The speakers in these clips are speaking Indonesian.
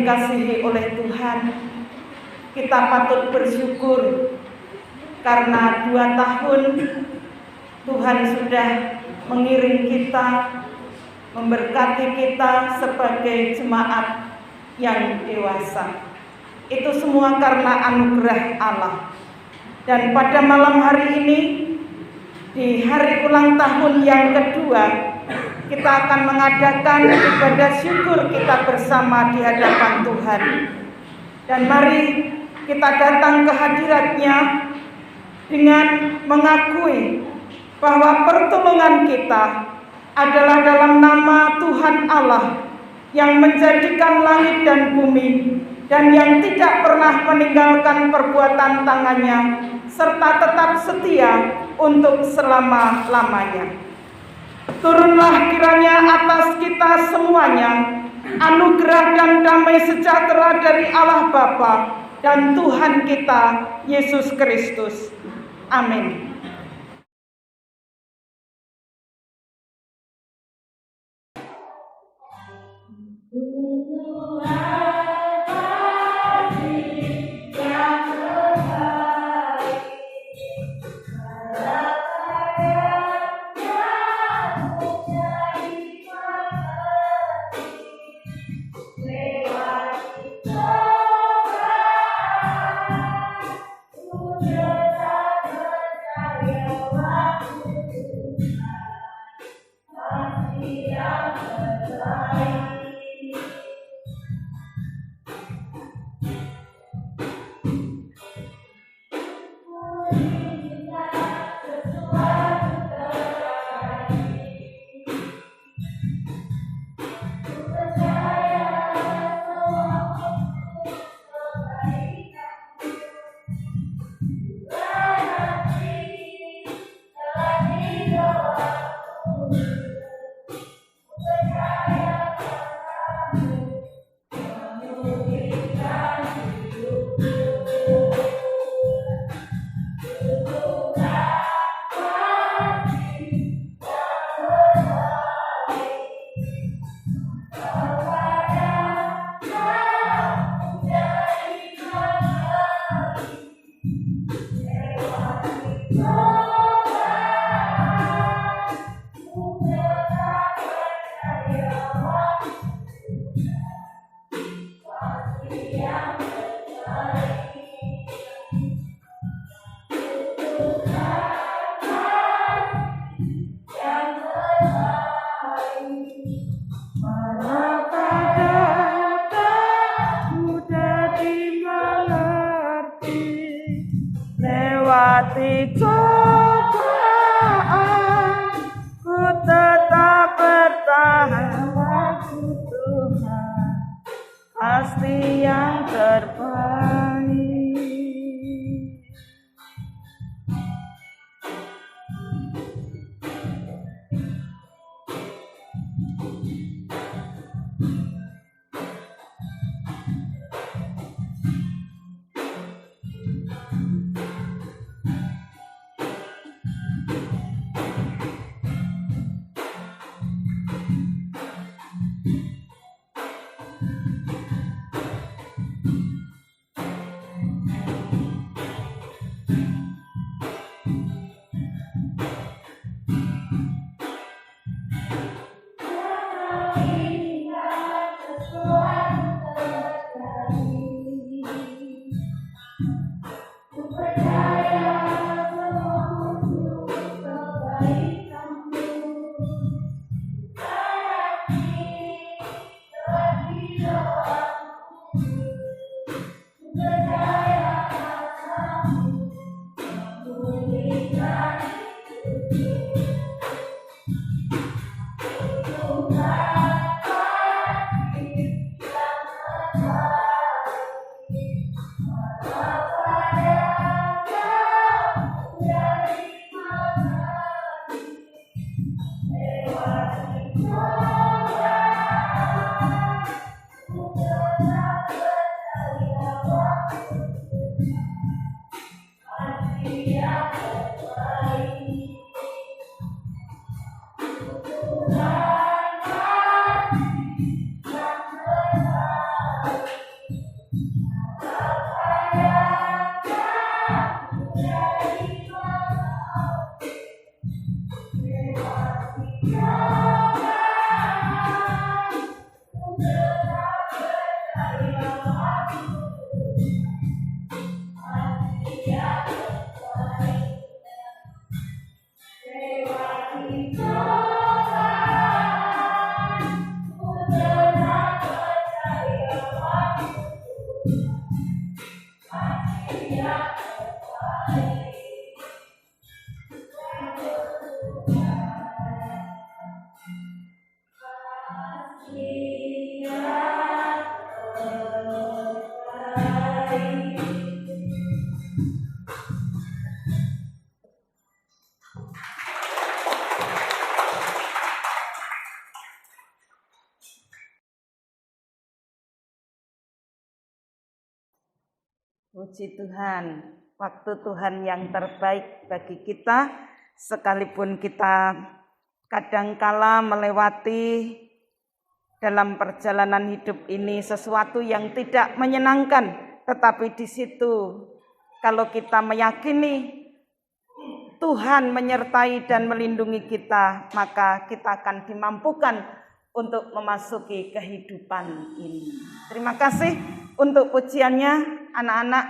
dikasihi oleh Tuhan, kita patut bersyukur karena 2 tahun Tuhan sudah mengiring kita, memberkati kita sebagai jemaat yang dewasa. Itu semua karena anugerah Allah. Dan pada malam hari ini, di hari ulang tahun yang kedua, kita akan mengadakan ibadah syukur kita bersama di hadapan Tuhan. Dan mari kita datang ke hadirat-Nya dengan mengakui bahwa pertolongan kita adalah dalam nama Tuhan Allah yang menjadikan langit dan bumi dan yang tidak pernah meninggalkan perbuatan tangannya serta tetap setia untuk selama-lamanya. Turunlah kiranya atas kita semuanya anugerah dan damai sejahtera dari Allah Bapa dan Tuhan kita Yesus Kristus. Amin. Puji Tuhan, waktu Tuhan yang terbaik bagi kita, sekalipun kita kadangkala melewati dalam perjalanan hidup ini sesuatu yang tidak menyenangkan, tetapi di situ kalau kita meyakini Tuhan menyertai dan melindungi kita, maka kita akan dimampukan untuk memasuki kehidupan ini. Terima kasih untuk pujiannya anak-anak,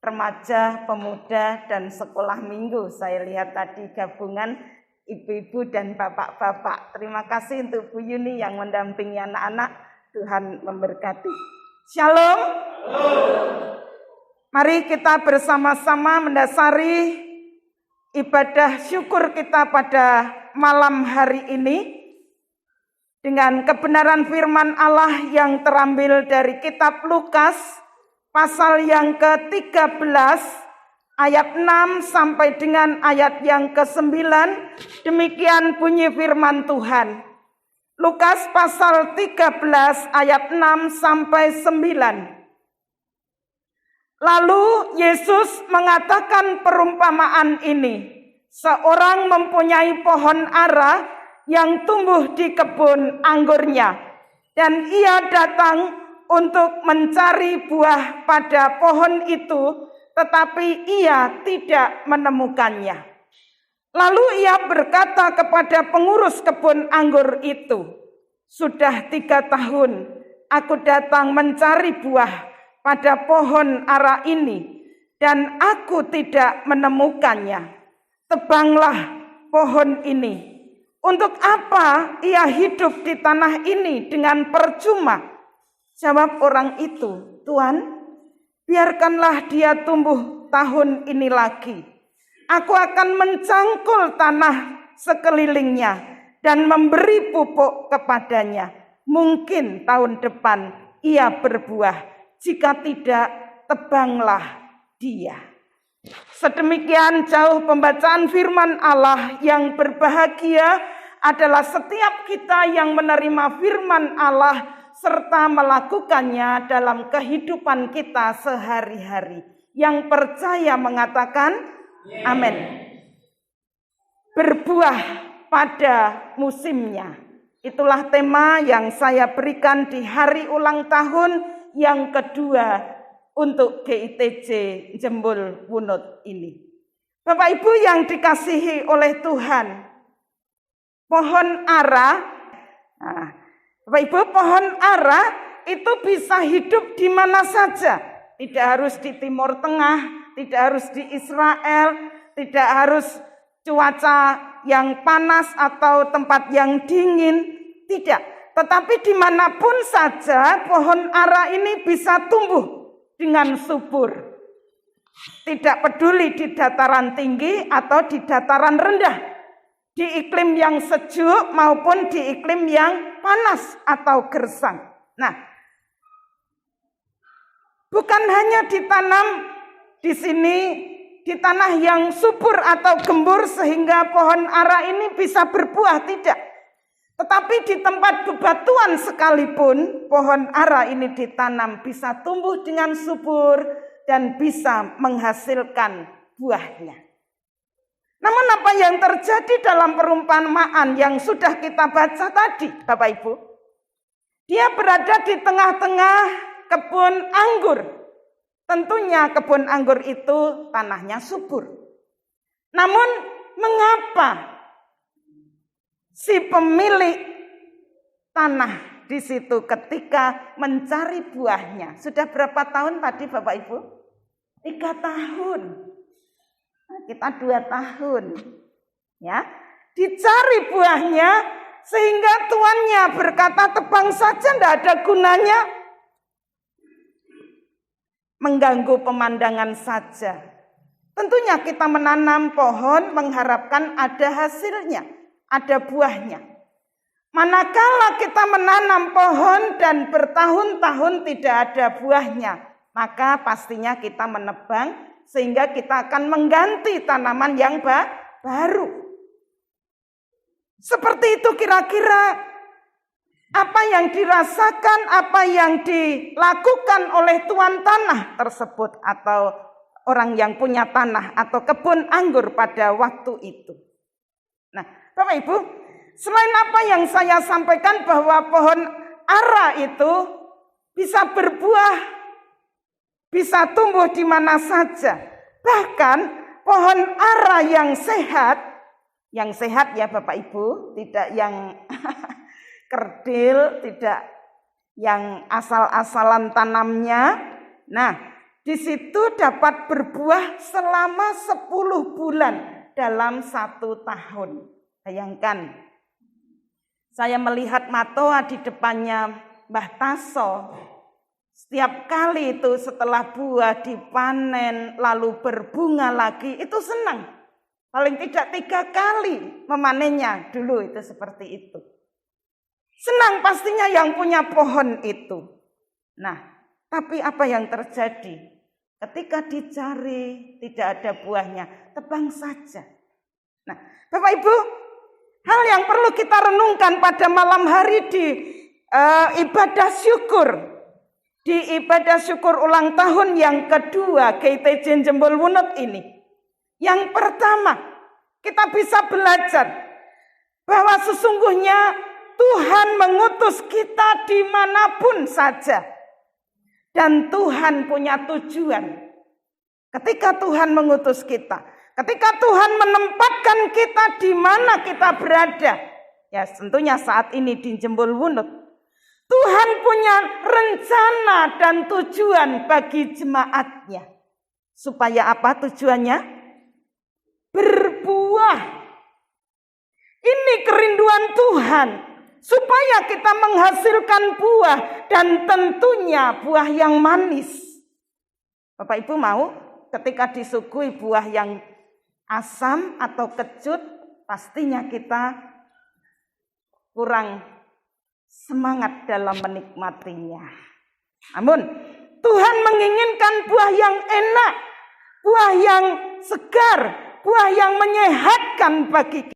remaja, pemuda, dan sekolah minggu. Saya lihat tadi gabungan ibu-ibu dan bapak-bapak. Terima kasih untuk Bu Yuni yang mendampingi anak-anak. Tuhan memberkati. Shalom. Mari kita bersama-sama mendasari ibadah syukur kita pada malam hari ini dengan kebenaran firman Allah yang terambil dari kitab Lukas pasal yang ke-13 ayat 6 sampai dengan ayat yang ke-9. Demikian bunyi firman Tuhan. Lukas pasal 13 ayat 6 sampai 9. Lalu Yesus mengatakan perumpamaan ini. Seorang mempunyai pohon ara yang tumbuh di kebun anggurnya, dan ia datang untuk mencari buah pada pohon itu, tetapi ia tidak menemukannya. Lalu ia berkata kepada pengurus kebun anggur itu, "Sudah 3 tahun aku datang mencari buah pada pohon ara ini, dan aku tidak menemukannya. Tebanglah pohon ini. Untuk apa ia hidup di tanah ini dengan percuma?" Jawab orang itu, "Tuan, biarkanlah dia tumbuh tahun ini lagi. Aku akan mencangkul tanah sekelilingnya dan memberi pupuk kepadanya. Mungkin tahun depan ia berbuah. Jika tidak, tebanglah dia." Sedemikian jauh pembacaan firman Allah. Yang berbahagia adalah setiap kita yang menerima firman Allah serta melakukannya dalam kehidupan kita sehari-hari. Yang percaya mengatakan amin. Berbuah pada musimnya. Itulah tema yang saya berikan di hari ulang tahun yang kedua untuk GITJ Jembul Wunut ini. Bapak Ibu yang dikasihi oleh Tuhan, pohon ara, Bapak Ibu, pohon ara itu bisa hidup di mana saja. Tidak harus di Timur Tengah, tidak harus di Israel, tidak harus cuaca yang panas atau tempat yang dingin, tidak. Tetapi dimanapun saja pohon ara ini bisa tumbuh dengan subur. Tidak peduli di dataran tinggi atau di dataran rendah, di iklim yang sejuk maupun di iklim yang panas atau gersang. Nah, bukan hanya ditanam di sini di tanah yang subur atau gembur sehingga pohon ara ini bisa berbuah, tidak. Tetapi di tempat bebatuan sekalipun pohon ara ini ditanam bisa tumbuh dengan subur dan bisa menghasilkan buahnya. Namun apa yang terjadi dalam perumpamaan yang sudah kita baca tadi, Bapak Ibu? Dia berada di tengah-tengah kebun anggur. Tentunya kebun anggur itu tanahnya subur. Namun mengapa si pemilik tanah di situ ketika mencari buahnya? Sudah berapa tahun tadi Bapak Ibu? 3 tahun. Nah, kita 2 tahun. Ya. dicari buahnya, sehingga tuannya berkata tebang saja, tidak ada gunanya. Mengganggu pemandangan saja. Tentunya kita menanam pohon mengharapkan ada hasilnya, ada buahnya. Manakala kita menanam pohon dan bertahun-tahun tidak ada buahnya, maka pastinya kita menebang sehingga kita akan mengganti tanaman yang baru. Seperti itu kira-kira apa yang dirasakan, apa yang dilakukan oleh tuan tanah tersebut atau orang yang punya tanah atau kebun anggur pada waktu itu. Nah, Bapak Ibu, selain apa yang saya sampaikan bahwa pohon ara itu bisa berbuah, bisa tumbuh di mana saja. Bahkan pohon ara yang sehat ya Bapak Ibu, tidak yang kerdil, tidak yang asal-asalan tanamnya. Nah, di situ dapat berbuah selama 10 bulan dalam 1 tahun. Bayangkan, saya melihat matoa di depannya Mbah Taso. Setiap kali itu setelah buah dipanen lalu berbunga lagi, itu senang. Paling tidak 3 kali memanennya dulu itu seperti itu. Senang pastinya yang punya pohon itu. Nah, tapi apa yang terjadi? Ketika dicari tidak ada buahnya, tebang saja. Nah, Bapak Ibu, hal yang perlu kita renungkan pada malam hari di ibadah syukur. Di ibadah syukur ulang tahun yang kedua GITJ Jembul Wunut ini. Yang pertama, kita bisa belajar bahwa sesungguhnya Tuhan mengutus kita dimanapun saja. Dan Tuhan punya tujuan. Ketika Tuhan mengutus kita, ketika Tuhan menempatkan kita di mana kita berada, ya tentunya saat ini di Jembul Wunut, Tuhan punya rencana dan tujuan bagi jemaatnya. Supaya apa tujuannya? Berbuah. Ini kerinduan Tuhan. Supaya kita menghasilkan buah dan tentunya buah yang manis. Bapak Ibu mau ketika disuguhi buah yang asam atau kecut, pastinya kita kurang semangat dalam menikmatinya. Namun Tuhan menginginkan buah yang enak, buah yang segar, buah yang menyehatkan bagi